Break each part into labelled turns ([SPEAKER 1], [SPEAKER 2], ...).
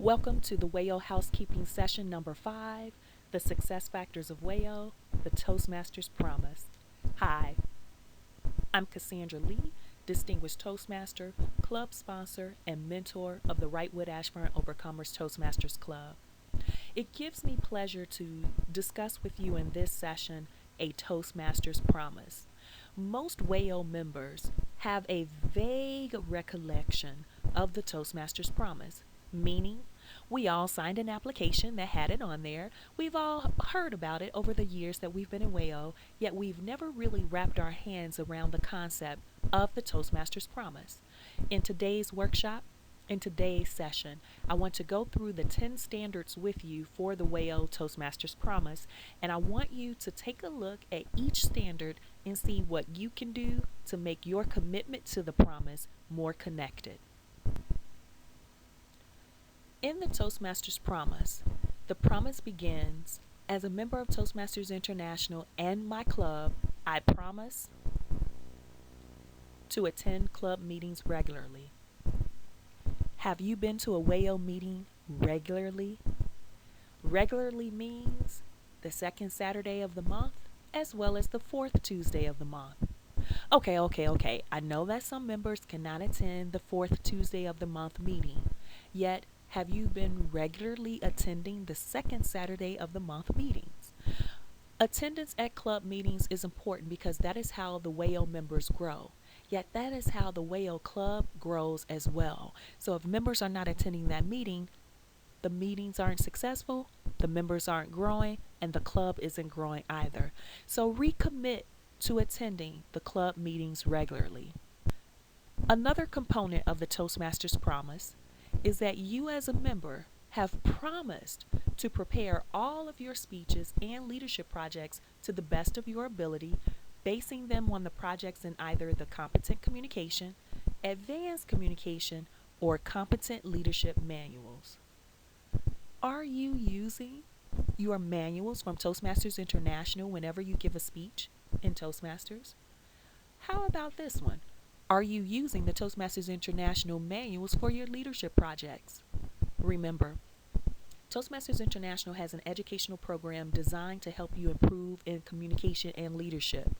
[SPEAKER 1] Welcome to the WAO Housekeeping session number 5, the Success Factors of WAO, the Toastmasters Promise. Hi, I'm Cassandra Lee, Distinguished Toastmaster, Club Sponsor, and Mentor of the Wrightwood Ashburn Overcomers Toastmasters Club. It gives me pleasure to discuss with you in this session a Toastmasters Promise. Most WAO members have a vague recollection of the Toastmasters Promise, meaning we all signed an application that had it on there. We've all heard about it over the years that we've been in WAO, yet we've never really wrapped our hands around the concept of the Toastmasters Promise. In today's workshop, in today's session, I want to go through the 10 standards with you for the WAO Toastmasters Promise, and I want you to take a look at each standard and see what you can do to make your commitment to the promise more connected. In the Toastmasters Promise, the promise begins, as a member of Toastmasters International and my club, I promise to attend club meetings regularly. Have you been to a WAO meeting regularly? Regularly means the second Saturday of the month as well as the fourth Tuesday of the month. Okay. I know that some members cannot attend the fourth Tuesday of the month meeting, yet have you been regularly attending the second Saturday of the month meetings? Attendance at club meetings is important because that is how the WAO members grow. Yet that is how the WAO club grows as well. So if members are not attending that meeting, the meetings aren't successful, the members aren't growing, and the club isn't growing either. So recommit to attending the club meetings regularly. Another component of the Toastmasters Promise is that you as a member have promised to prepare all of your speeches and leadership projects to the best of your ability, basing them on the projects in either the competent communication, advanced communication, or competent leadership manuals. Are you using your manuals from Toastmasters International whenever you give a speech in Toastmasters? How about this one? Are you using the Toastmasters International manuals for your leadership projects? Remember, Toastmasters International has an educational program designed to help you improve in communication and leadership.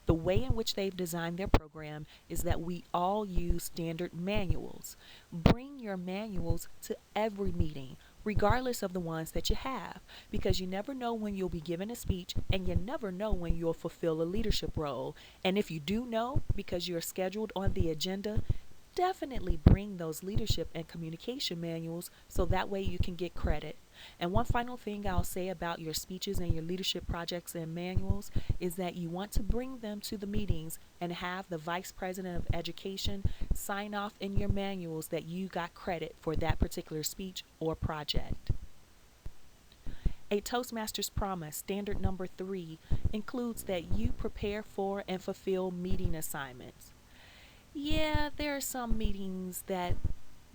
[SPEAKER 1] The way in which they've designed their program is that we all use standard manuals. Bring your manuals to every meeting, regardless of the ones that you have, because you never know when you'll be given a speech and you never know when you'll fulfill a leadership role. And if you do know, because you're scheduled on the agenda, definitely bring those leadership and communication manuals so that way you can get credit. And one final thing I'll say about your speeches and your leadership projects and manuals is that you want to bring them to the meetings and have the Vice President of Education sign off in your manuals that you got credit for that particular speech or project. A Toastmasters Promise, standard number 3, includes that you prepare for and fulfill meeting assignments. Yeah, there are some meetings that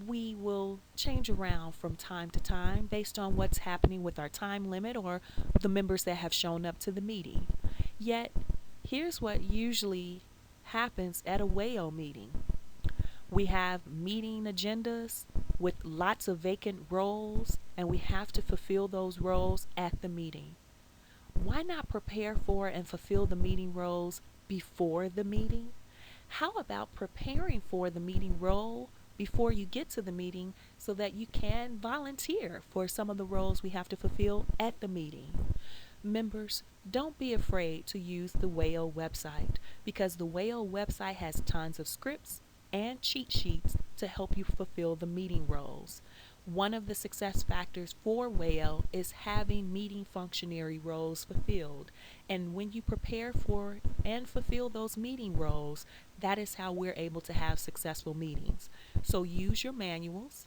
[SPEAKER 1] we will change around from time to time based on what's happening with our time limit or the members that have shown up to the meeting. Yet, here's what usually happens at a WAO meeting. We have meeting agendas with lots of vacant roles, and we have to fulfill those roles at the meeting. Why not prepare for and fulfill the meeting roles before the meeting? How about preparing for the meeting role before you get to the meeting so that you can volunteer for some of the roles we have to fulfill at the meeting? Members, don't be afraid to use the WAO website because the WAO website has tons of scripts and cheat sheets to help you fulfill the meeting roles. One of the success factors for WAO is having meeting functionary roles fulfilled. And when you prepare for and fulfill those meeting roles, that is how we're able to have successful meetings. So use your manuals,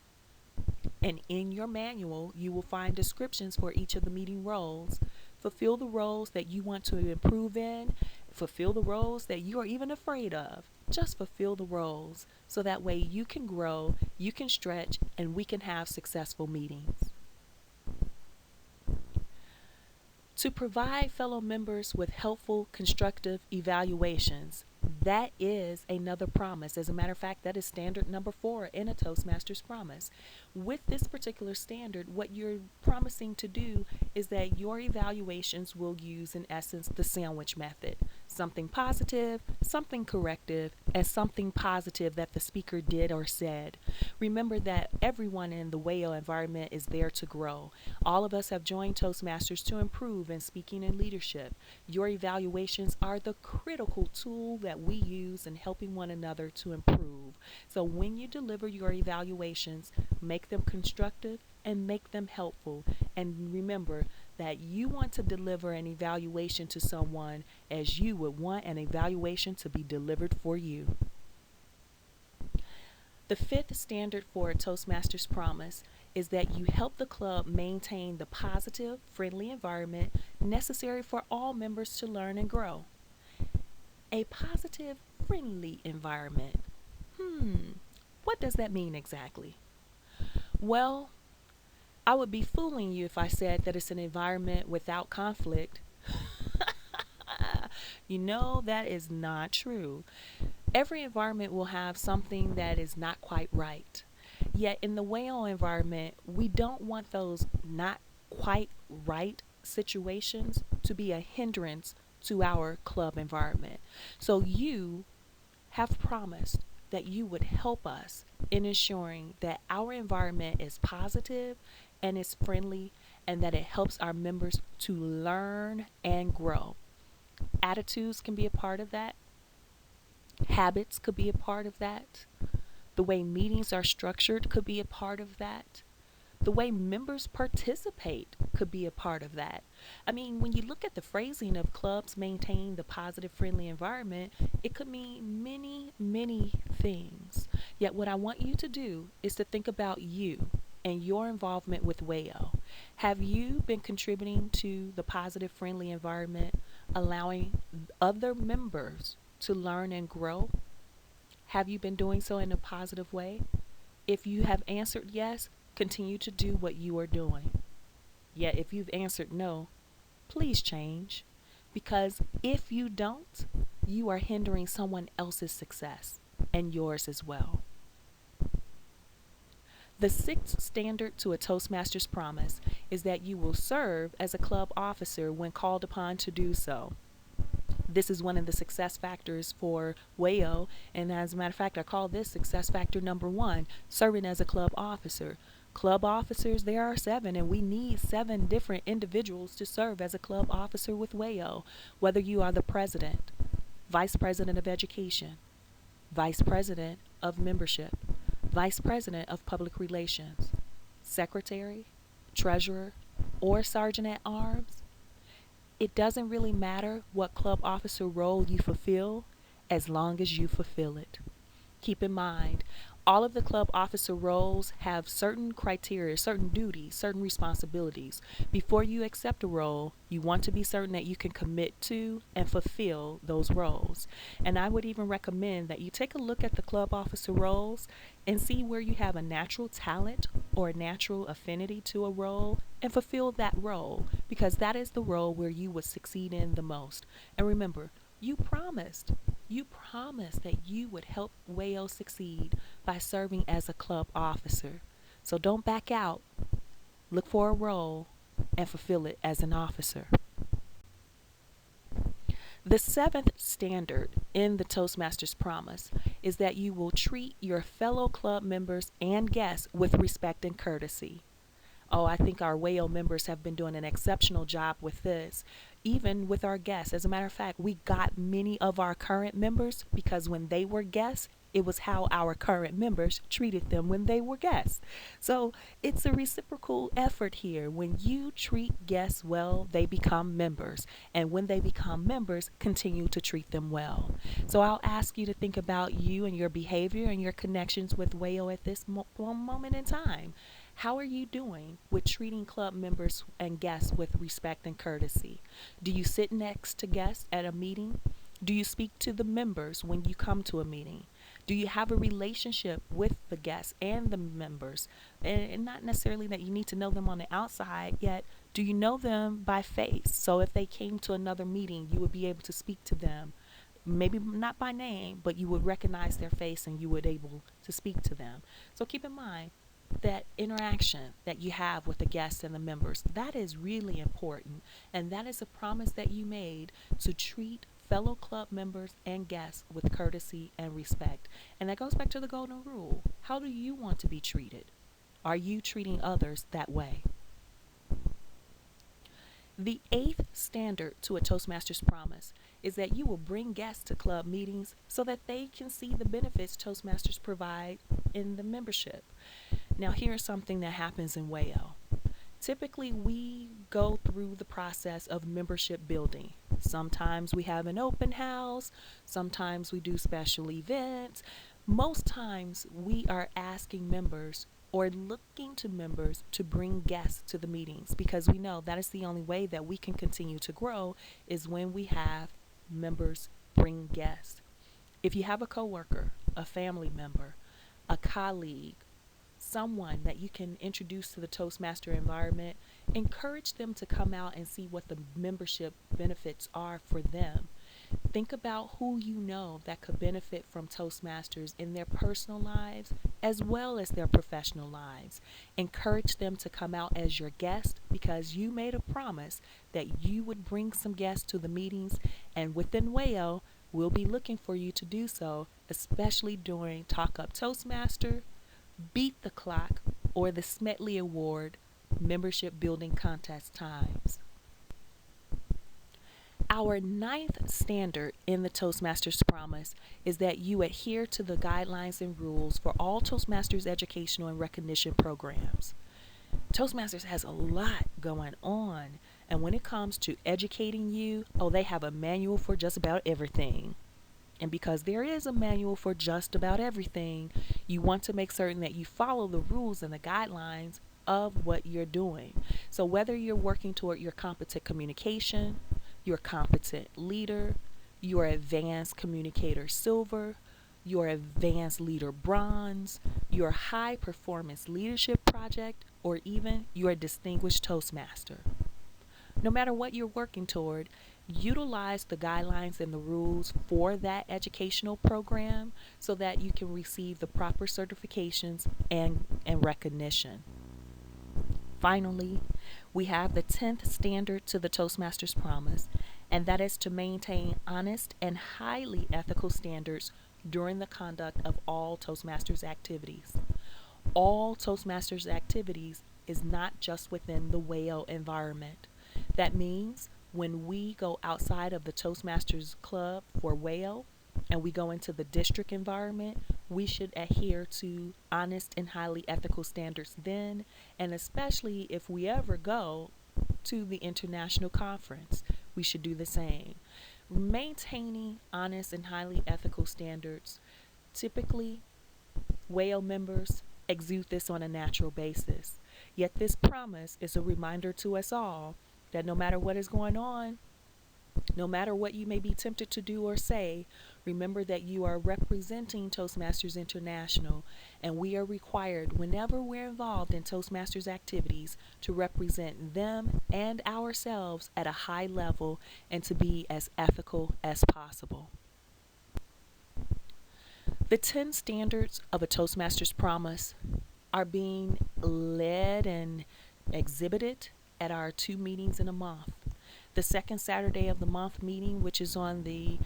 [SPEAKER 1] and in your manual, you will find descriptions for each of the meeting roles. Fulfill the roles that you want to improve in. Fulfill the roles that you are even afraid of. Just fulfill the roles so that way you can grow, you can stretch, and we can have successful meetings. To provide fellow members with helpful, constructive evaluations, That is another promise. As a matter of fact, that is standard number 4 in a Toastmasters promise. With this particular standard, what you're promising to do is that your evaluations will use, in essence, the sandwich method. Something positive, something corrective, and something positive that the speaker did or said. Remember that everyone in the WAO environment is there to grow. All of us have joined Toastmasters to improve in speaking and leadership. Your evaluations are the critical tool that we use in helping one another to improve. So when you deliver your evaluations, make them constructive and make them helpful. And remember that you want to deliver an evaluation to someone as you would want an evaluation to be delivered for you. The 5th standard for a Toastmasters promise is that you help the club maintain the positive, friendly environment necessary for all members to learn and grow. A positive, friendly environment. What does that mean exactly? Well, I would be fooling you if I said that it's an environment without conflict. That is not true. Every environment will have something that is not quite right. Yet in the WAO environment, we don't want those not quite right situations to be a hindrance to our club environment. So you have promised that you would help us in ensuring that our environment is positive and is friendly and that it helps our members to learn and grow. Attitudes can be a part of that. Habits could be a part of that. The way meetings are structured could be a part of that. The way members participate could be a part of that. I mean, when you look at the phrasing of clubs maintain the positive, friendly environment, it could mean many, many things. Yet what I want you to do is to think about you and your involvement with WAO. Have you been contributing to the positive, friendly environment, allowing other members to learn and grow? Have you been doing so in a positive way? If you have answered yes, continue to do what you are doing. Yet if you've answered no, please change. Because if you don't, you are hindering someone else's success and yours as well. The 6th standard to a Toastmasters promise is that you will serve as a club officer when called upon to do so. This is one of the success factors for WAO, and as a matter of fact, I call this success factor number 1, serving as a club officer. Club officers, there are 7, and we need 7 different individuals to serve as a club officer with WAO, whether you are the president, vice president of education, vice president of membership, vice president of public relations, secretary, treasurer, or sergeant at arms. It doesn't really matter what club officer role you fulfill as long as you fulfill it. Keep in mind, all of the club officer roles have certain criteria, certain duties, certain responsibilities. Before you accept a role, you want to be certain that you can commit to and fulfill those roles. And I would even recommend that you take a look at the club officer roles and see where you have a natural talent or a natural affinity to a role and fulfill that role, because that is the role where you would succeed in the most. And remember, you promised that you would help WAO succeed by serving as a club officer. So don't back out. Look for a role and fulfill it as an officer. The 7th standard in the Toastmasters promise is that you will treat your fellow club members and guests with respect and courtesy. Oh, I think our WAO members have been doing an exceptional job with this, even with our guests. As a matter of fact, we got many of our current members because when they were guests, it was how our current members treated them when they were guests. So it's a reciprocal effort here. When you treat guests well, they become members. And when they become members, continue to treat them well. So I'll ask you to think about you and your behavior and your connections with WAO at this moment in time. How are you doing with treating club members and guests with respect and courtesy? Do you sit next to guests at a meeting? Do you speak to the members when you come to a meeting? Do you have a relationship with the guests and the members? And not necessarily that you need to know them on the outside, yet do you know them by face? So if they came to another meeting, you would be able to speak to them maybe not by name, but you would recognize their face and you would able to speak to them. So keep in mind that interaction that you have with the guests and the members, that is really important. And that is a promise that you made to treat fellow club members and guests with courtesy and respect. And that goes back to the golden rule. How do you want to be treated? Are you treating others that way? The eighth standard to a Toastmasters promise is that you will bring guests to club meetings so that they can see the benefits Toastmasters provide in the membership. Now, here's something that happens in WAO. Typically, we go through the process of membership building. Sometimes we have an open house, sometimes we do special events. Most times we are asking members or looking to members to bring guests to the meetings, because we know that is the only way that we can continue to grow is when we have members bring guests. If you have a coworker, a family member, a colleague, someone that you can introduce to the Toastmaster environment, encourage them to come out and see what the membership benefits are for them. Think about who you know that could benefit from Toastmasters in their personal lives as well as their professional lives. Encourage them to come out as your guest, because you made a promise that you would bring some guests to the meetings, and within WAO, we'll be looking for you to do so, especially during Talk Up Toastmaster, Beat the Clock, or the Smetley Award membership building contest times. Our ninth standard in the Toastmasters promise is that you adhere to the guidelines and rules for all Toastmasters educational and recognition programs. Toastmasters has a lot going on, and when it comes to educating you, they have a manual for just about everything. And because there is a manual for just about everything, you want to make certain that you follow the rules and the guidelines of what you're doing. So whether you're working toward your competent communication, your competent leader, your advanced communicator silver, your advanced leader bronze, your high performance leadership project, or even your distinguished Toastmaster. No matter what you're working toward, utilize the guidelines and the rules for that educational program so that you can receive the proper certifications and recognition. Finally, we have the 10th standard to the Toastmasters promise, and that is to maintain honest and highly ethical standards during the conduct of all Toastmasters activities. All Toastmasters activities is not just within the WAO environment. That means when we go outside of the Toastmasters Club for WAO and we go into the district environment, we should adhere to honest and highly ethical standards then, and especially if we ever go to the international conference, we should do the same. Maintaining honest and highly ethical standards, typically WAO members exude this on a natural basis. Yet this promise is a reminder to us all that no matter what is going on, no matter what you may be tempted to do or say, remember that you are representing Toastmasters International, and we are required, whenever we're involved in Toastmasters activities, to represent them and ourselves at a high level and to be as ethical as possible. The 10 standards of a Toastmasters promise are being led and exhibited at our 2 meetings in a month. The second Saturday of the month meeting, which is at the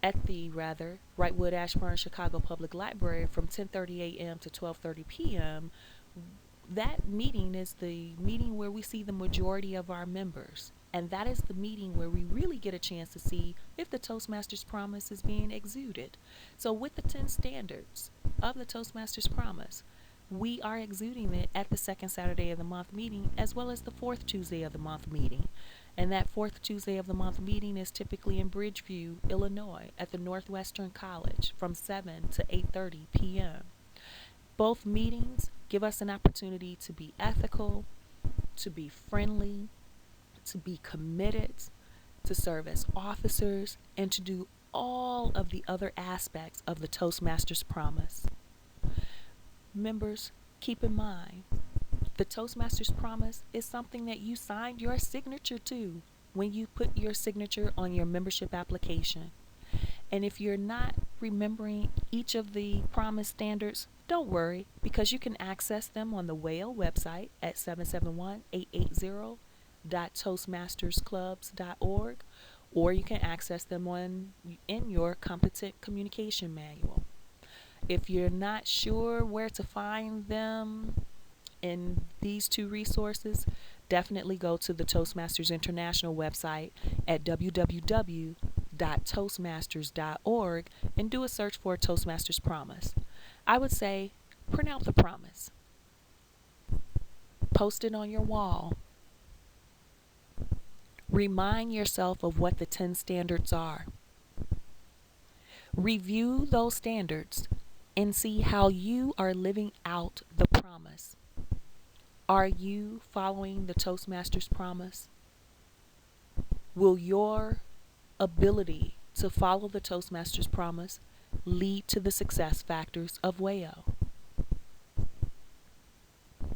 [SPEAKER 1] Wrightwood Ashburn Chicago Public Library from 10:30 a.m. to 12:30 p.m. That meeting is the meeting where we see the majority of our members. And that is the meeting where we really get a chance to see if the Toastmasters promise is being exuded. So with the 10 standards of the Toastmasters promise, we are exuding it at the second Saturday of the month meeting, as well as the fourth Tuesday of the month meeting. And that fourth Tuesday of the month meeting is typically in Bridgeview, Illinois, at the Northwestern College from 7 to 8:30 p.m. Both meetings give us an opportunity to be ethical, to be friendly, to be committed, to serve as officers, and to do all of the other aspects of the Toastmasters promise. Members, keep in mind, the Toastmasters promise is something that you signed your signature to when you put your signature on your membership application. And if you're not remembering each of the promise standards, don't worry, because you can access them on the WAO website at 771-880.toastmastersclubs.org, or you can access them in your competent communication manual. If you're not sure where to find them in these two resources, definitely go to the Toastmasters International website at www.toastmasters.org and do a search for a Toastmasters Promise. I would say print out the promise, post it on your wall, remind yourself of what the 10 standards are. Review those standards and see how you are living out the promise. Are you following the Toastmasters Promise? Will your ability to follow the Toastmasters Promise lead to the success factors of WAO?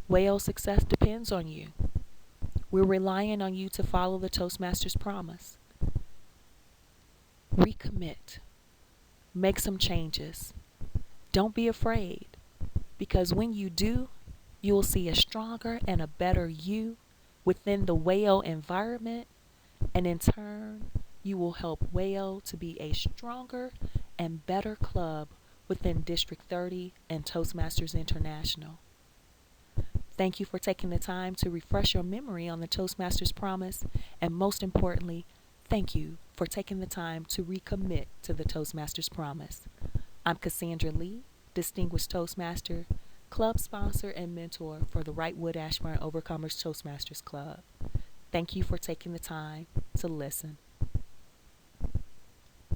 [SPEAKER 1] WAO success depends on you. We're relying on you to follow the Toastmasters Promise. Recommit. Make some changes. Don't be afraid, because when you do, you will see a stronger and a better you within the WAO environment, and in turn, you will help WAO to be a stronger and better club within District 30 and Toastmasters International. Thank you for taking the time to refresh your memory on the Toastmasters Promise, and most importantly, thank you for taking the time to recommit to the Toastmasters Promise. I'm Cassandra Lee, Distinguished Toastmaster, Club Sponsor, and Mentor for the Wrightwood Ashburn Overcomers Toastmasters Club. Thank you for taking the time to listen.